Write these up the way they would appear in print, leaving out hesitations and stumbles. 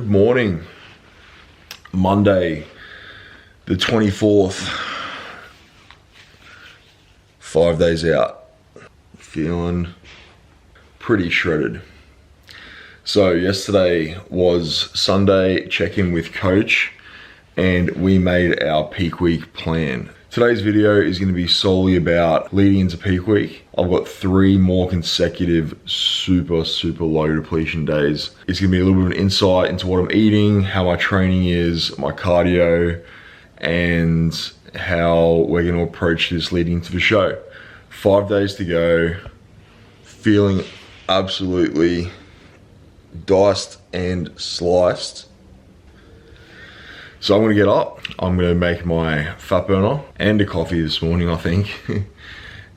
Good morning, Monday the 24th, 5 days out, feeling pretty shredded. So yesterday was Sunday check-in with coach and we made our peak week plan. Today's video is going to be solely about leading into peak week. I've got 3 more consecutive super low depletion days. It's going to be a little bit of an insight into what I'm eating, how my training is, my cardio, and how we're going to approach this leading into the show. 5 days to go, feeling absolutely diced and sliced. So I'm gonna get up, I'm gonna make my fat burner and a coffee this morning, I think.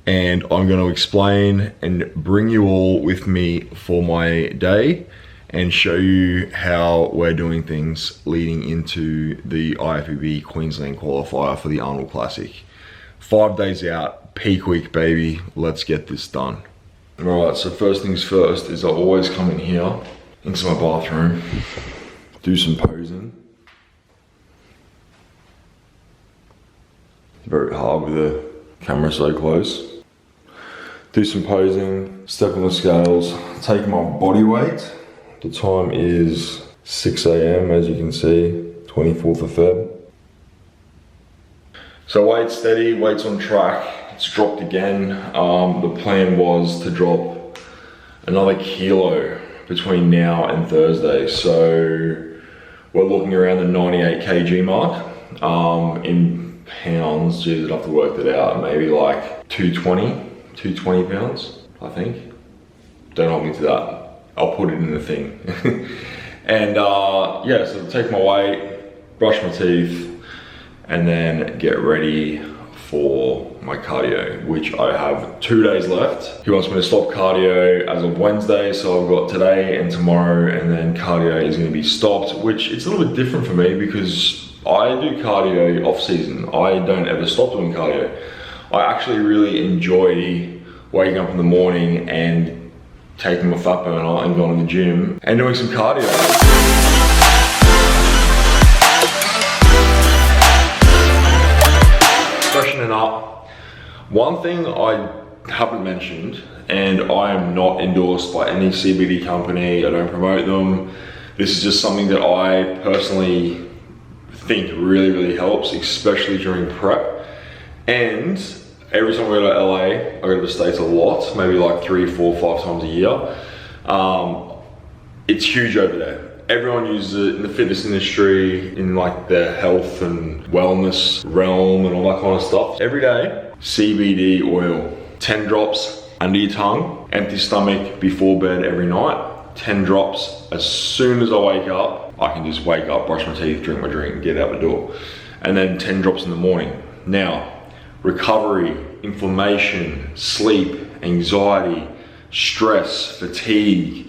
And I'm gonna explain and bring you all with me for my day and show you how we're doing things leading into the Ifbb Queensland qualifier for the Arnold Classic. 5 days out, peak week, baby. Let's get this done. All right, so first things first is I always come in here into my bathroom, do some posing. Very hard with the camera so close. Do some posing, step on the scales, take my body weight. The time is 6 AM, as you can see, 24th of Feb. So weight's steady, weight's on track. It's dropped again. The plan was to drop another kilo between now and Thursday. So we're looking around the 98 kg mark. In pounds, geez, I'd have to work that out, maybe like 220 pounds, I think. Don't hold me to that. I'll put it in the thing. And yeah, so take my weight, brush my teeth, and then get ready for my cardio, which I have 2 days left. He wants me to stop cardio as of Wednesday, so I've got today and tomorrow, and then cardio is gonna be stopped, which it's a little bit different for me because I do cardio off season. I don't ever stop doing cardio. I actually really enjoy waking up in the morning and taking my fat burner and going to the gym and doing some cardio. Freshening up. One thing I haven't mentioned, and I am not endorsed by any CBD company, I don't promote them. This is just something that I personally think really helps, especially during prep. And every time I go to LA, I go to the States a lot, maybe like 3, 4, 5 times a year. It's huge over there. Everyone uses it in the fitness industry, in like the health and wellness realm and all that kind of stuff. Every day, CBD oil, 10 drops under your tongue, empty stomach before bed every night. 10 drops as soon as I wake up. I can just wake up, brush my teeth, drink my drink, get out the door. And then 10 drops in the morning. Now, recovery, inflammation, sleep, anxiety, stress, fatigue.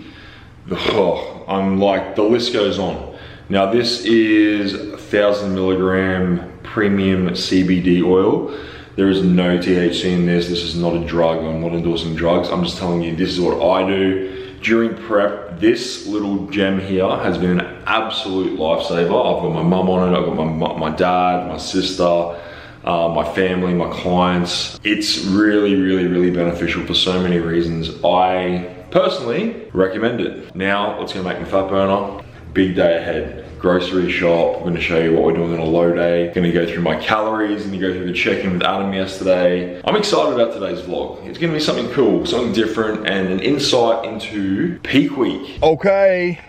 I'm like, the list goes on. Now this is 1,000 milligram premium CBD oil. There is no THC in this. This is not a drug. I'm not endorsing drugs. I'm just telling you, this is what I do. During prep, this little gem here has been an absolute lifesaver. I've got my mum on it, I've got my dad, my sister, my family, my clients. It's really beneficial for so many reasons. I personally recommend it. Now, let's go make my fat burner. Big day ahead. Grocery shop. I'm gonna show you what we're doing on a low day. Gonna go through my calories, gonna go through the check-in with Adam yesterday. I'm excited about today's vlog. It's gonna be something cool, something different, and an insight into peak week. Okay,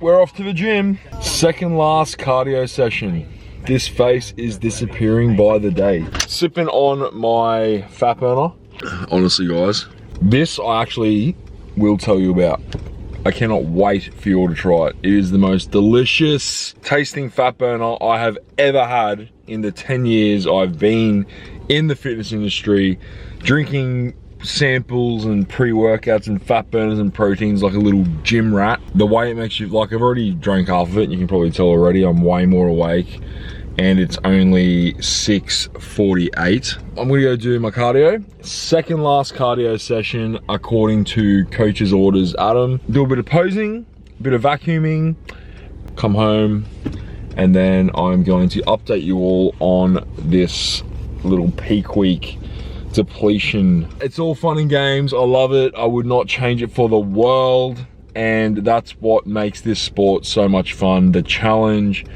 we're off to the gym. Second last cardio session. This face is disappearing by the day. Sipping on my fat burner. Honestly, guys, this I actually will tell you about. I cannot wait for you all to try it. It is the most delicious tasting fat burner I have ever had in the 10 years I've been in the fitness industry, drinking samples and pre-workouts and fat burners and proteins like a little gym rat. The way it makes you, like, I've already drank half of it and you can probably tell already I'm way more awake, and it's only 6:48. I'm gonna go do my cardio. Second last cardio session according to coach's orders. Adam, do a bit of posing, a bit of vacuuming, come home, and then I'm going to update you all on this little peak week depletion. It's all fun and games. I love it. I would not change it for the world. And that's what makes this sport so much fun. The challenge,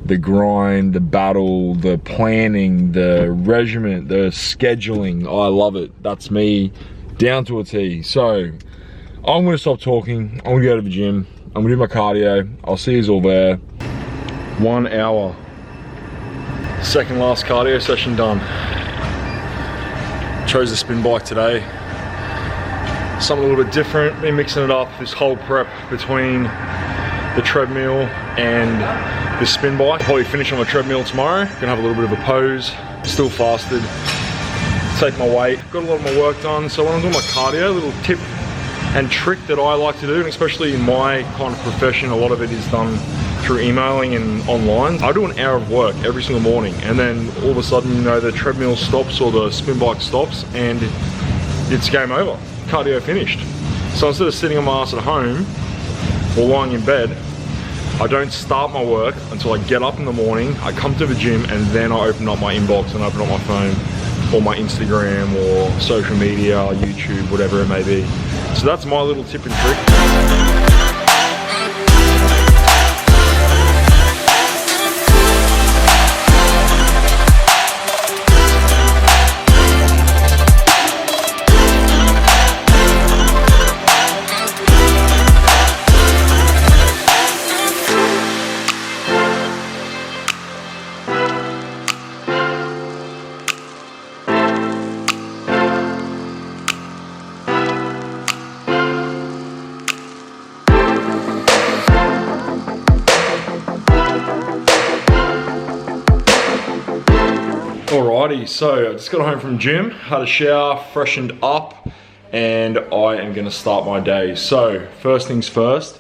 the grind, the battle, the planning, the regiment, the scheduling. I love it. That's me down to a T. So I'm gonna stop talking. I'm gonna go to the gym. I'm gonna do my cardio. I'll see you all there. 1 hour. Second last cardio session done. Chose the spin bike today. Something a little bit different. Been mixing it up this whole prep between the treadmill and the spin bike. Probably finish on the treadmill tomorrow. Gonna have a little bit of a pose. Still fasted. Take my weight. Got a lot of my work done. So when I'm doing my cardio, a little tip and trick that I like to do, and especially in my kind of profession, a lot of it is done through emailing and online. I do an hour of work every single morning, and then all of a sudden, you know, the treadmill stops or the spin bike stops, and it's game over. Cardio finished. So instead of sitting on my ass at home or lying in bed, I don't start my work until I get up in the morning, I come to the gym, and then I open up my inbox and open up my phone or my Instagram or social media, YouTube, whatever it may be. So that's my little tip and trick. Alrighty, so I just got home from gym, had a shower, freshened up, and I am gonna start my day. So first things first,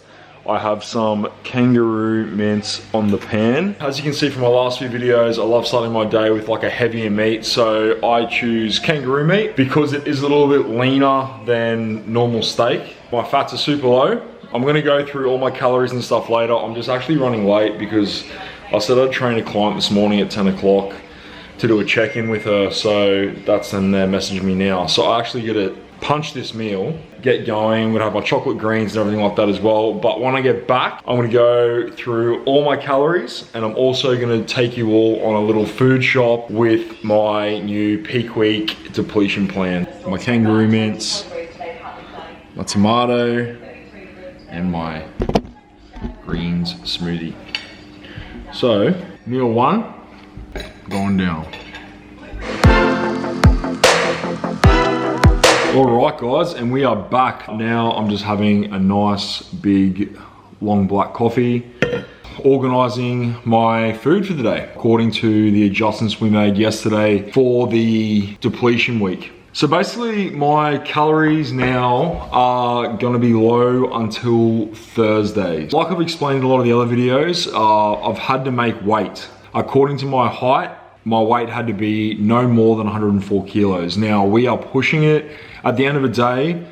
I have some kangaroo mince on the pan. As you can see from my last few videos, I love starting my day with like a heavier meat, so I choose kangaroo meat because it is a little bit leaner than normal steak. My fats are super low. I'm gonna go through all my calories and stuff later. I'm just actually running late because I said I'd train a client this morning at 10 o'clock to do a check-in with her, so that's when they're messaging me now. So I actually get to punch this meal, get going. I'm gonna have my chocolate greens and everything like that as well. But when I get back, I'm gonna go through all my calories, and I'm also gonna take you all on a little food shop with my new peak week depletion plan. My kangaroo mince, my tomato, and my greens smoothie. So, meal one, going down. All right guys, and we are back. Now I'm just having a nice big long black coffee, organizing my food for the day according to the adjustments we made yesterday for the depletion week. So basically my calories now are gonna be low until Thursday. Like I've explained in a lot of the other videos, I've had to make weight. According to my height, my weight had to be no more than 104 kilos. Now we are pushing it. At the end of the day,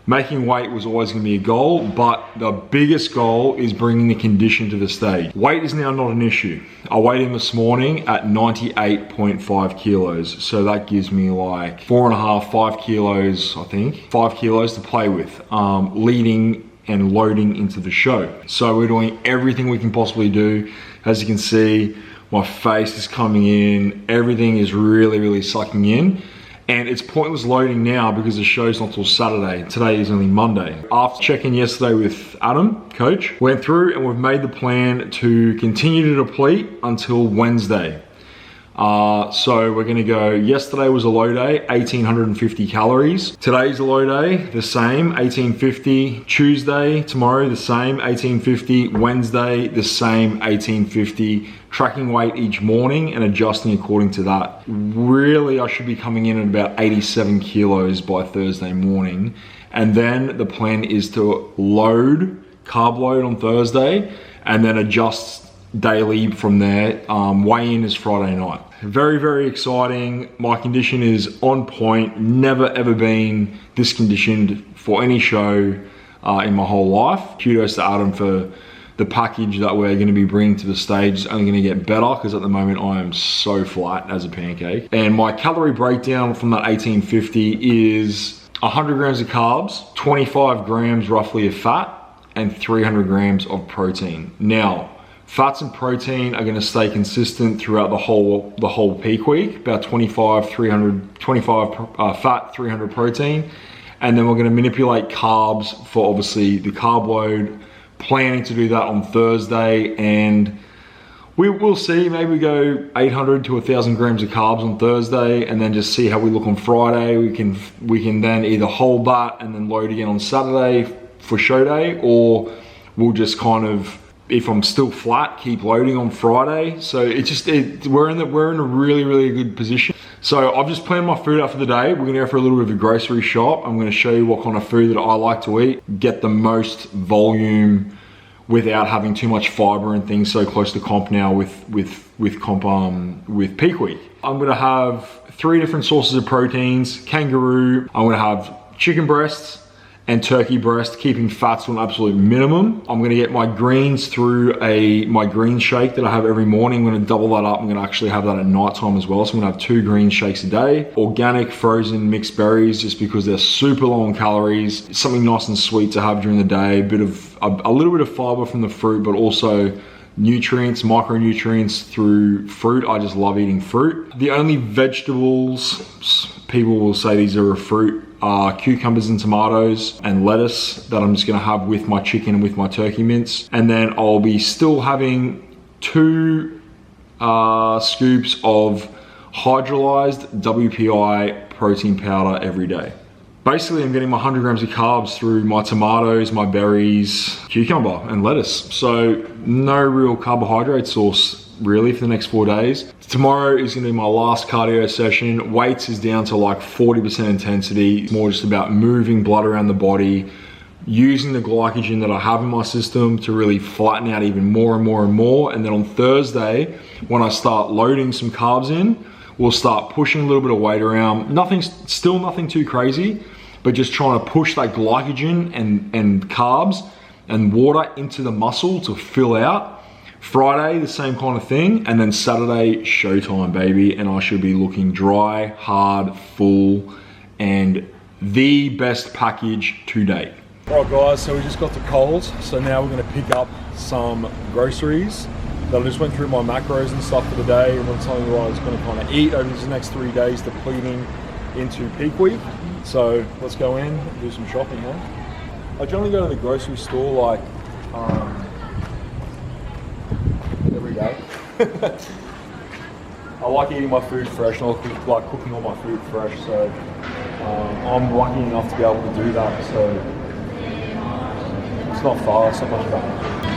making weight was always gonna be a goal, but the biggest goal is bringing the condition to the stage. Weight is now not an issue. I weighed in this morning at 98.5 kilos. So that gives me like 4.5, 5 kilos, I think. 5 kilos to play with, leading and loading into the show. So we're doing everything we can possibly do. As you can see, my face is coming in. Everything is really, really sucking in. And it's pointless loading now because the show's not till Saturday. Today is only Monday. After checking yesterday with Adam, coach, went through and we've made the plan to continue to deplete until Wednesday. So we're gonna go, yesterday was a low day, 1,850 calories. Today's a low day, the same, 1,850. Tuesday, tomorrow, the same, 1,850. Wednesday, the same, 1,850. Tracking weight each morning and adjusting according to that. Really, I should be coming in at about 87 kilos by Thursday morning. And then the plan is to carb load on Thursday, and then adjust daily from there. Weigh-in is Friday night. Very, very exciting. My condition is on point. Never ever been this conditioned for any show in my whole life. Kudos to Adam for the package that we're going to be bringing to the stage is only going to get better, because at the moment I am so flat as a pancake. And my calorie breakdown from that 1850 is 100 grams of carbs, 25 grams roughly of fat, and 300 grams of protein. Now, fats and protein are going to stay consistent throughout the whole peak week, about 25 fat, 300 protein. And then we're going to manipulate carbs for obviously the carb load. Planning to do that on Thursday, and we'll see, maybe go 800 to 1,000 grams of carbs on Thursday, and then just see how we look on Friday. We can then either hold that and then load again on Saturday for show day, or we'll just kind of, if I'm still flat, keep loading on Friday. So we're in a really good position. So I've just planned my food out for the day. We're gonna go for a little bit of a grocery shop. I'm gonna show you what kind of food that I like to eat, get the most volume without having too much fiber and things so close to comp now with peak week. I'm gonna have 3 different sources of proteins: kangaroo, I'm gonna have chicken breasts, and turkey breast, keeping fats to an absolute minimum. I'm gonna get my greens through my green shake that I have every morning. I'm gonna double that up. I'm gonna actually have that at night time as well. So I'm gonna have 2 green shakes a day. Organic frozen mixed berries, just because they're super low in calories. It's something nice and sweet to have during the day. A little bit of fiber from the fruit, but also nutrients, micronutrients through fruit. I just love eating fruit. The only vegetables, people will say these are a fruit, are cucumbers and tomatoes and lettuce that I'm just gonna have with my chicken and with my turkey mince. And then I'll be still having 2 scoops of hydrolyzed WPI protein powder every day. Basically, I'm getting my 100 grams of carbs through my tomatoes, my berries, cucumber, and lettuce. So no real carbohydrate source really for the next 4 days. Tomorrow is gonna be my last cardio session. Weights is down to like 40% intensity. It's more just about moving blood around the body, using the glycogen that I have in my system to really flatten out even more and more and more. And then on Thursday, when I start loading some carbs in, we'll start pushing a little bit of weight around. Still nothing too crazy, but just trying to push that glycogen and carbs and water into the muscle to fill out. Friday, the same kind of thing, and then Saturday, showtime, baby, and I should be looking dry, hard, full, and the best package to date. All right, guys, so we just got to Coles, so now we're gonna pick up some groceries that I just went through my macros and stuff for the day, and I'm telling you what I was gonna kind of eat over these next 3 days, depleting into peak week. So let's go in and do some shopping, man. I generally go to the grocery store like, every day. I like eating my food fresh, and I like cooking all my food fresh, so I'm lucky enough to be able to do that, so it's not far, it's not much fun.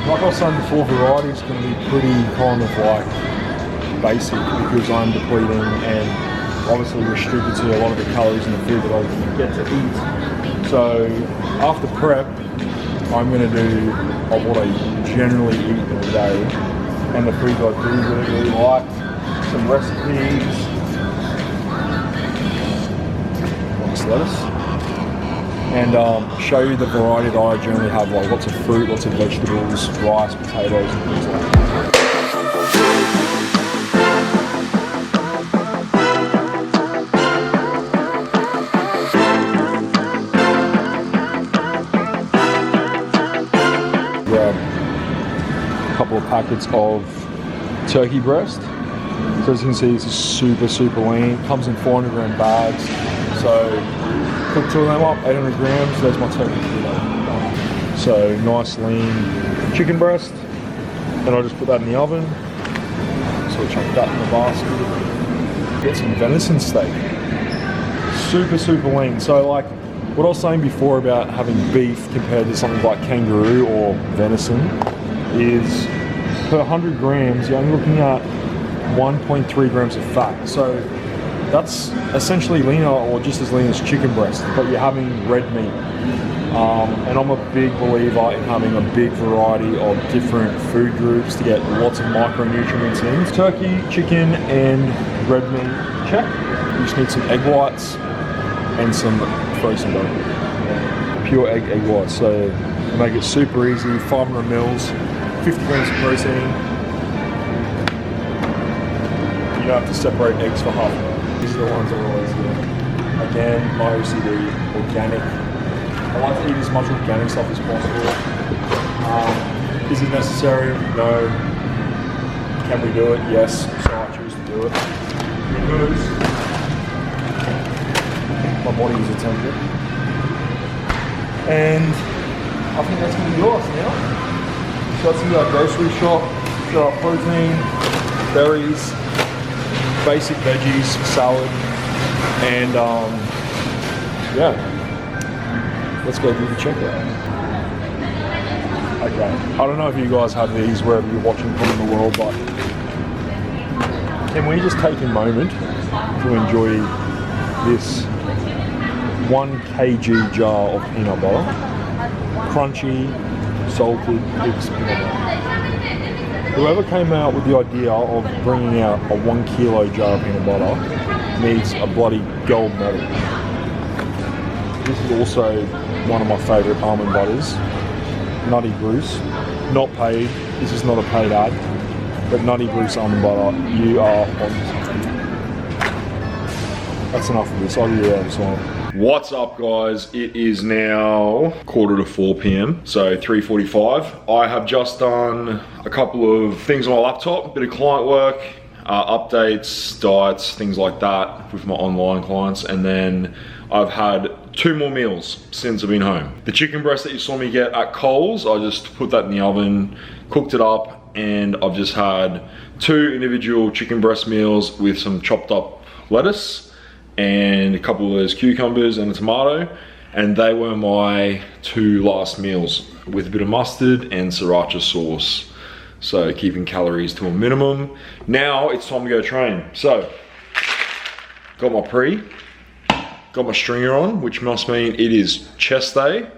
Like I was saying before, variety is going to be pretty kind of like basic, because I'm depleting and obviously restricted to a lot of the calories in the food that I get to eat. So after prep, I'm going to do what I generally eat in a day, and the food I do really like, some recipes, nice lettuce, and show you the variety that I generally have, like lots of fruit, lots of vegetables, rice, potatoes, and things like that. Couple of packets of turkey breast. So as you can see, this is super lean. It comes in 400 gram bags. So cook 2 of them up, 800 grams. There's my turkey kilo. So nice lean chicken breast. Then I'll just put that in the oven. So we'll chuck that in the basket. Get some venison steak. Super lean. So like what I was saying before about having beef compared to something like kangaroo or venison, is per 100 grams, you're only looking at 1.3 grams of fat. So that's essentially leaner, or just as lean as chicken breast, but you're having red meat. And I'm a big believer in having a big variety of different food groups to get lots of micronutrients in. Turkey, chicken, and red meat, check. You just need some egg whites and some frozen butter. Pure egg whites. So make it super easy, 500 mils. 50 grams of protein. You don't have to separate eggs for half an hour. These are the ones I always do. Again, my OCD, organic. I like to eat as much organic stuff as possible. Is it necessary? No. Can we do it? Yes. So I choose to do it. Because my body is a temple. And I think that's going to be yours now. So let's do our grocery shop. Got our protein, berries, basic veggies, salad, and yeah. Let's go do the checkout. Okay, I don't know if you guys have these wherever you're watching from in the world, but can we just take a moment to enjoy this 1 kg jar of peanut butter? Crunchy, salted, mixed peanut butter. Whoever came out with the idea of bringing out a 1 kilo jar of peanut butter needs a bloody gold medal. This is also one of my favourite almond butters, Nutty Bruce. Not paid, this is not a paid ad, but Nutty Bruce almond butter, you are on something. That's enough of this, I'll give you that as well. What's up guys, it is now 3:45 p.m, so 3:45. I have just done a couple of things on my laptop, a bit of client work, updates, diets, things like that with my online clients, and then I've had 2 more meals since I've been home. The chicken breast that you saw me get at Coles, I just put that in the oven, cooked it up, and I've just had 2 individual chicken breast meals with some chopped up lettuce and a couple of those cucumbers and a tomato, and they were my 2 last meals with a bit of mustard and sriracha sauce. So keeping calories to a minimum. Now it's time to go train. So, got my got my stringer on, which must mean it is chest day,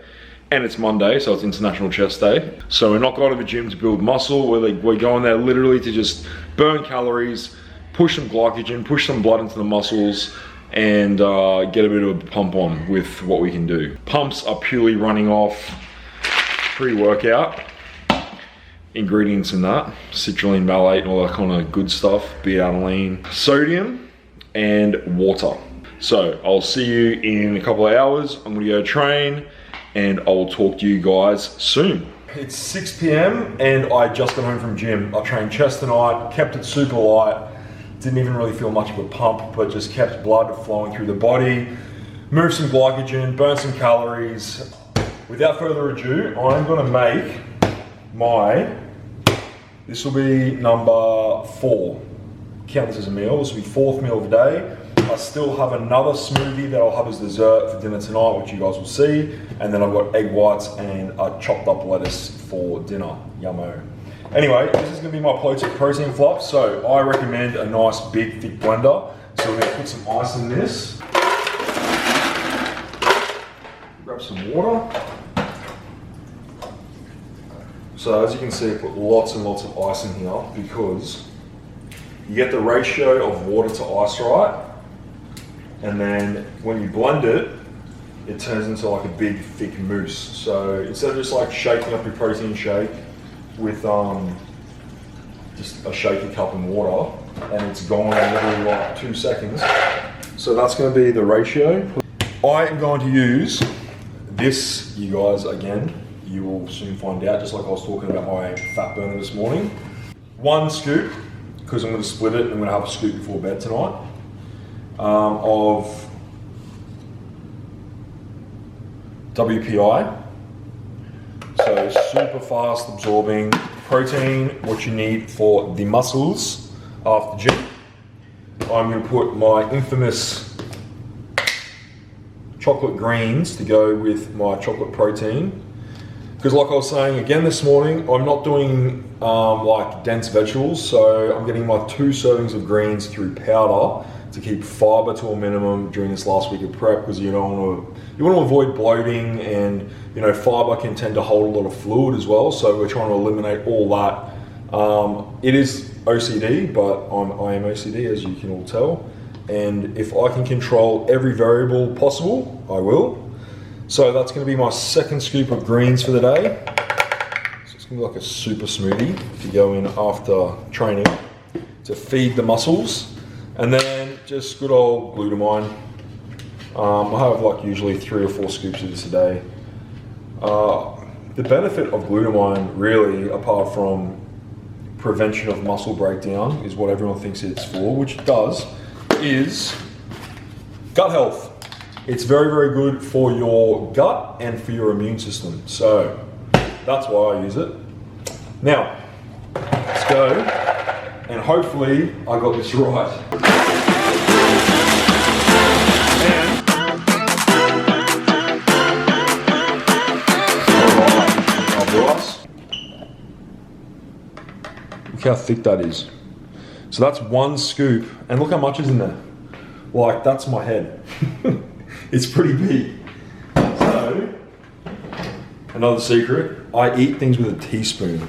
and it's Monday, so it's International Chest Day. So we're not going to the gym to build muscle, we're going there literally to just burn calories, push some glycogen, push some blood into the muscles, and get a bit of a pump on with what we can do. Pumps are purely running off pre-workout ingredients in that, citrulline, malate, and all that kind of good stuff, beta-alanine, sodium, and water. So I'll see you in a couple of hours. I'm gonna go train, and I'll talk to you guys soon. It's 6 p.m. and I just got home from gym. I trained chest tonight, kept it super light. Didn't even really feel much of a pump, but just kept blood flowing through the body, moved some glycogen, burned some calories. Without further ado, I'm gonna make this will be number 4. Count this as a meal. This will be 4th meal of the day. I still have another smoothie that I'll have as dessert for dinner tonight, which you guys will see. And then I've got egg whites and a chopped up lettuce for dinner. Yummo. Anyway, this is gonna be my protein fluff. So I recommend a nice big thick blender. So we're gonna put some ice in this. Grab some water. So as you can see, I put lots and lots of ice in here because you get the ratio of water to ice right, and then when you blend it, it turns into like a big thick mousse. So instead of just like shaking up your protein shake with just a shaky cup and water, and it's gone in literally like 2 seconds. So that's going to be the ratio. I am going to use this, you guys, again. You will soon find out, just like I was talking about my fat burner this morning. 1 scoop, because I'm going to split it and I'm going to have a scoop before bed tonight, of WPI. So super fast absorbing protein, what you need for the muscles after the gym. I'm going to put my infamous chocolate greens to go with my chocolate protein. Because like I was saying again this morning, I'm not doing like dense vegetables, so I'm getting my 2 servings of greens through powder to keep fiber to a minimum during this last week of prep, because you want to avoid bloating, and you know fiber can tend to hold a lot of fluid as well. So we're trying to eliminate all that. It is OCD, but I am OCD, as you can all tell, and if I can control every variable possible, I will. So that's going to be my 2nd scoop of greens for the day. So let's gonna be like a super smoothie to go in after training to feed the muscles. And then just good old glutamine. I have like usually 3 or 4 scoops of this a day. The benefit of glutamine really, apart from prevention of muscle breakdown, is what everyone thinks it's for, which it does, is gut health. It's very, very good for your gut and for your immune system. So that's why I use it. Now, let's go. And hopefully I got this right. Look how thick that is. So that's 1 scoop, and look how much is in there. Like, that's my head. It's pretty big. So, another secret, I eat things with a teaspoon.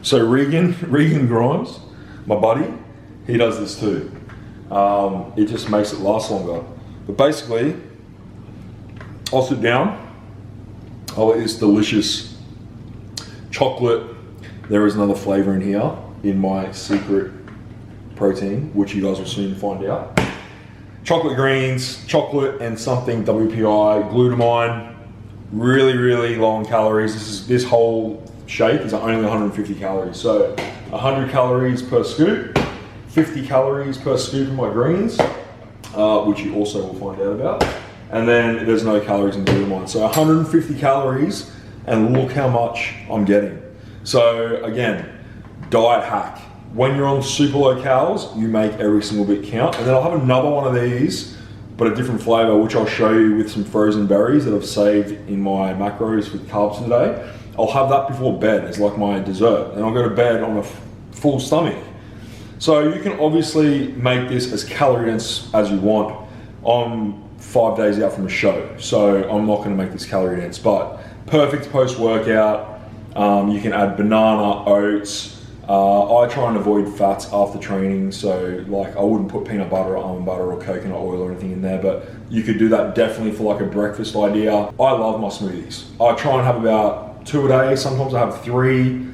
So Regan Grimes, my buddy, he does this too. It just makes it last longer. But basically, I'll sit down, I'll eat this delicious chocolate. There is another flavor in here, in my secret protein, which you guys will soon find out. Chocolate greens, chocolate and something WPI, glutamine, really, really low on calories. This whole shake is only 150 calories. So 100 calories per scoop, 50 calories per scoop of my greens, which you also will find out about. And then there's no calories in glutamine. So 150 calories, and look how much I'm getting. So again, diet hack. When you're on super low calories, you make every single bit count. And then I'll have another one of these, but a different flavor, which I'll show you with some frozen berries that I've saved in my macros with carbs today. I'll have that before bed as like my dessert. And I'll go to bed on a full stomach. So you can obviously make this as calorie dense as you want. I'm 5 days out from a show, so I'm not gonna make this calorie dense, but perfect post-workout. You can add banana, oats. I try and avoid fats after training, so like I wouldn't put peanut butter or almond butter or coconut oil or anything in there, but you could do that definitely for like a breakfast idea. I love my smoothies. I try and have about 2 a day. Sometimes I have 3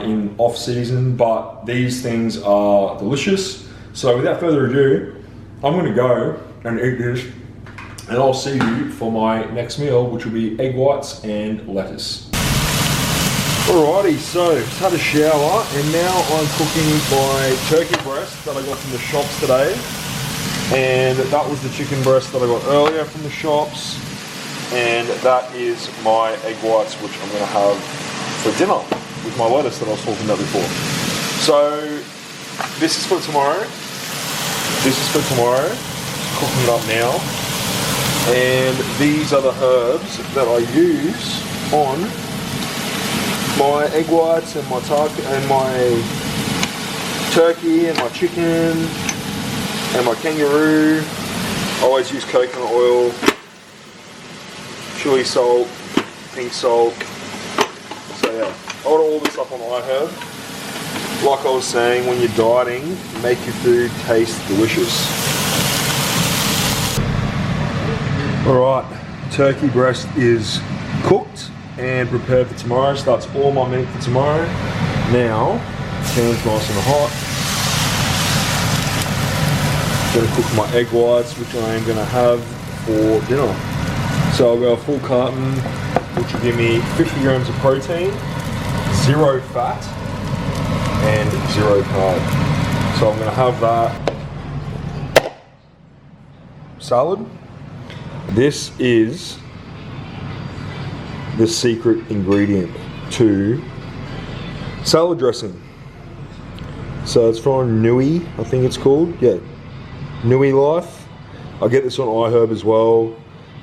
in off season, but these things are delicious. So without further ado, I'm gonna go and eat this, and I'll see you for my next meal, which will be egg whites and lettuce. Alrighty, so just had a shower, and now I'm cooking my turkey breast that I got from the shops today. And that was the chicken breast that I got earlier from the shops. And that is my egg whites, which I'm gonna have for dinner with my lettuce that I was talking about before. So this is for tomorrow. This is for tomorrow. Just cooking it up now. And these are the herbs that I use on my egg whites and my turkey and my chicken and my kangaroo. I always use coconut oil, chili salt, pink salt. So yeah, I'll all this up on iHerb. Like I was saying, when you're dieting, make your food taste delicious. Alright, turkey breast is cooked and prepared for tomorrow, so that's all my meat for tomorrow. Now, pan's nice and hot. Gonna cook my egg whites, which I am gonna have for dinner. So I'll go a full carton, which will give me 50 grams of protein, 0 fat, and 0 carb. So I'm gonna have that. Salad. This is the secret ingredient to salad dressing. So it's from Nui, I think it's called. Yeah, Nui Life. I get this on iHerb as well.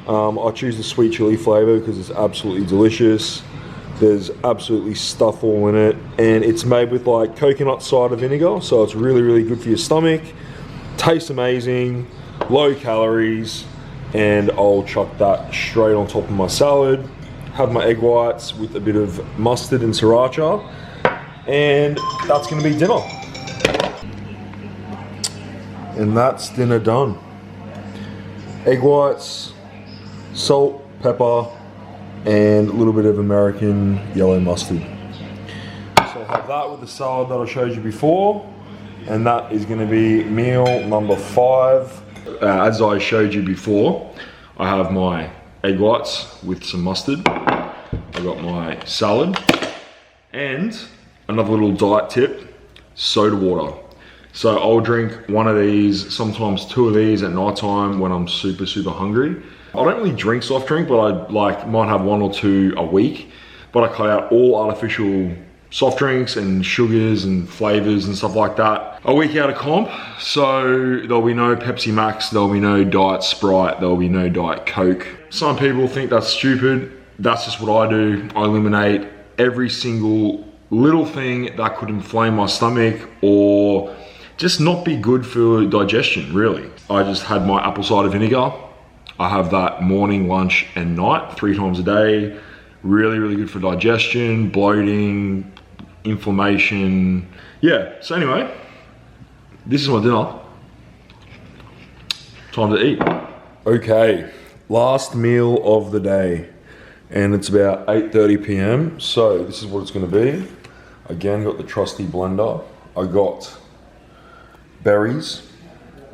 I choose the sweet chili flavor because it's absolutely delicious. There's absolutely stuff all in it, and it's made with like coconut cider vinegar, so it's really, really good for your stomach. Tastes amazing, low calories, and I'll chuck that straight on top of my salad. Have my egg whites with a bit of mustard and sriracha, and that's gonna be dinner. And that's dinner done. Egg whites, salt, pepper, and a little bit of American yellow mustard. have that with the salad that I showed you before, and that is going to be meal number 5. As I showed you before, I have my egg whites with some mustard. I got my salad, and another little diet tip, soda water. So I'll drink one of these, sometimes 2 of these at night time when I'm super hungry. I don't really drink soft drink, but I might have 1 or 2 a week. But I cut out all artificial soft drinks and sugars and flavors and stuff like that a week out of comp. So there'll be no Pepsi Max, there'll be no Diet Sprite, there'll be no Diet Coke. Some people think that's stupid. That's just what I do. I eliminate every single little thing that could inflame my stomach or just not be good for digestion, really. I just had my apple cider vinegar. I have that morning, lunch, and night, 3 times a day. Really good for digestion, bloating, inflammation. Yeah, so anyway, this is my dinner. Time to eat. Okay, last meal of the day. And it's about 8:30 p.m. So this is what it's gonna be. Again, got the trusty blender. I got berries,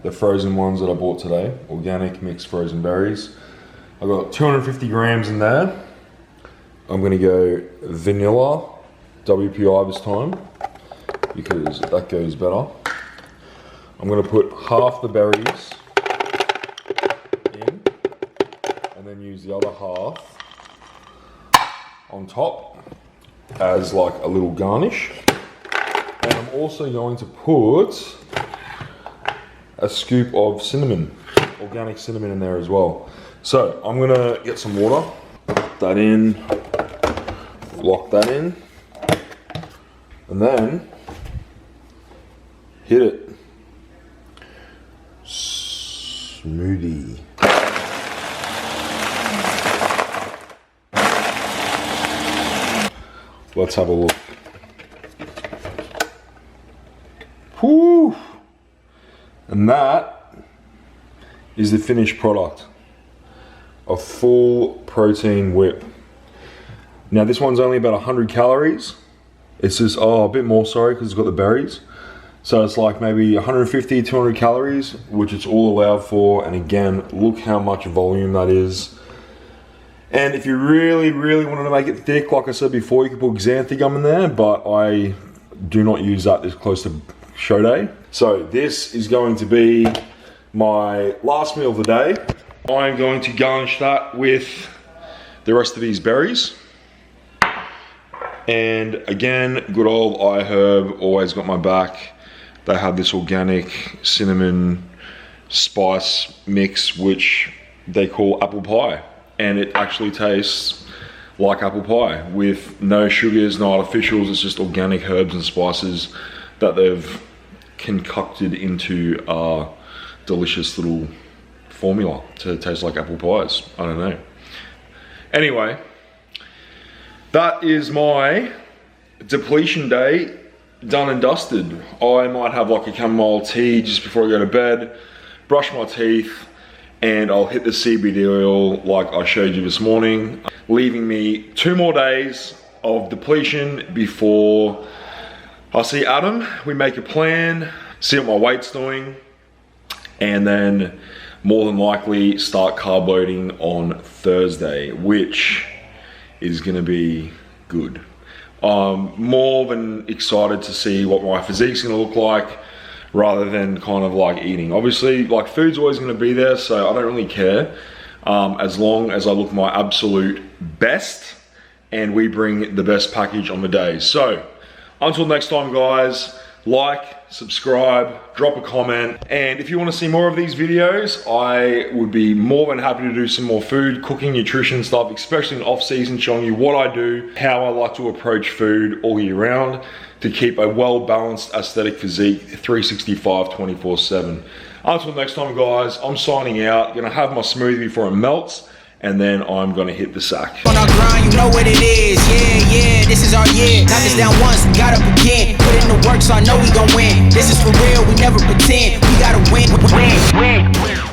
the frozen ones that I bought today, organic mixed frozen berries. I got 250 grams in there. I'm gonna go vanilla, WPI this time, because that goes better. I'm gonna put half the berries in, and then use the other half on top as like a little garnish. And I'm also going to put a scoop of cinnamon, organic cinnamon in there as well. So I'm gonna get some water, put that in, lock that in, and then hit it. Smoothie. Let's have a look. Whew. And that is the finished product. A full protein whip. Now this one's only about 100 calories. It's just, a bit more, sorry, because it's got the berries. So it's like maybe 150, 200 calories, which it's all allowed for. And again, look how much volume that is. And if you really wanted to make it thick, like I said before, you could put xanthan gum in there, but I do not use that this close to show day. So this is going to be my last meal of the day. I'm going to garnish that with the rest of these berries. And again, good old iHerb, always got my back. They have this organic cinnamon spice mix, which they call apple pie. And it actually tastes like apple pie with no sugars, no artificials. It's just organic herbs and spices that they've concocted into a delicious little formula to taste like apple pies. I don't know. Anyway, that is my depletion day done and dusted. I might have like a chamomile tea just before I go to bed, brush my teeth, and I'll hit the CBD oil like I showed you this morning, leaving me 2 more days of depletion before I see Adam. We make a plan, see what my weight's doing, and then more than likely start carb loading on Thursday, which is gonna be good. I'm more than excited to see what my physique's gonna look like, rather than kind of like eating. Obviously, like food's always gonna be there, so I don't really care. As long as I look my absolute best and we bring the best package on the day. So, until next time guys, like, subscribe, drop a comment, and if you want to see more of these videos, I would be more than happy to do some more food, cooking, nutrition stuff, especially in off-season, showing you what I do, how I like to approach food all year round to keep a well-balanced aesthetic physique 365 24/7. Until next time guys, I'm signing out. Gonna have my smoothie before it melts, and then I'm gonna hit the sack. On our grind, you know what it is. Yeah, this is our year. Knock us down once, we got up again. Put in the work, so I know we gon' win. This is for real, we never pretend. We gotta win.